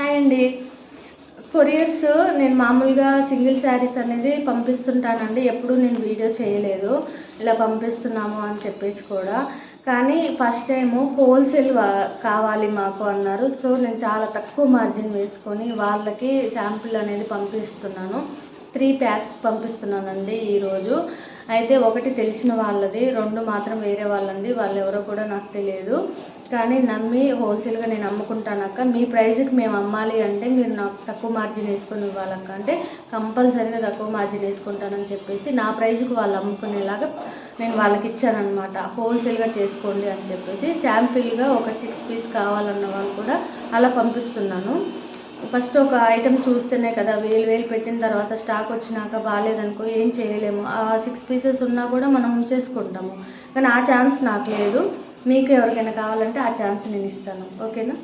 Hi అండి. Couriers నేను మామూలుగా సింగిల్ శారీస్ అనేది పంపిస్తుంటానండి. ఎప్పుడూ నేను వీడియో చేయలేదు ఇలా పంపిస్తున్నాము అని చెప్పేసి కూడా. కానీ ఫస్ట్ టైము హోల్సేల్ కావాలి మాకు అన్నారు. సో నేను చాలా తక్కువ మార్జిన్ వేసుకొని వాళ్ళకి శాంపిల్ అనేది పంపిస్తున్నాను. 3 ప్యాక్స్ పంపిస్తున్నానండి ఈరోజు. అయితే ఒకటి తెలిసిన వాళ్ళది, 2 మాత్రం వేరే వాళ్ళండి. వాళ్ళెవరో కూడా నాకు తెలియదు. కానీ నమ్మి హోల్సేల్గా నేను అమ్ముకుంటానక్క, మీ ప్రైస్కి మేము అమ్మాలి అంటే మీరు నాకు తక్కువ మార్జిన్ వేసుకొని ఇవ్వాలక్క అంటే కంపల్సరీగా తక్కువ మార్జిన్ వేసుకుంటానని చెప్పేసి నా ప్రైస్కి వాళ్ళు అమ్ముకునేలాగా నేను వాళ్ళకి ఇచ్చానమాట. హోల్సేల్గా చేసుకోండి అని చెప్పేసి శాంపిల్గా ఒక 6 పీస్ కావాలన్న వాళ్ళు కూడా అలా పంపిస్తున్నాను. ఫస్ట్ ఒక ఐటెం చూస్తేనే కదా, వేలు పెట్టిన తర్వాత స్టాక్ వచ్చినాక బాగాలేదనుకో ఏం చేయలేము. ఆ 6 పీసెస్ ఉన్నా కూడా మనం ఉంచేసుకుంటాము. కానీ ఆ ఛాన్స్ నాకు లేదు. మీకు ఎవరికైనా కావాలంటే ఆ ఛాన్స్ నేను ఇస్తాను. ఓకేనా?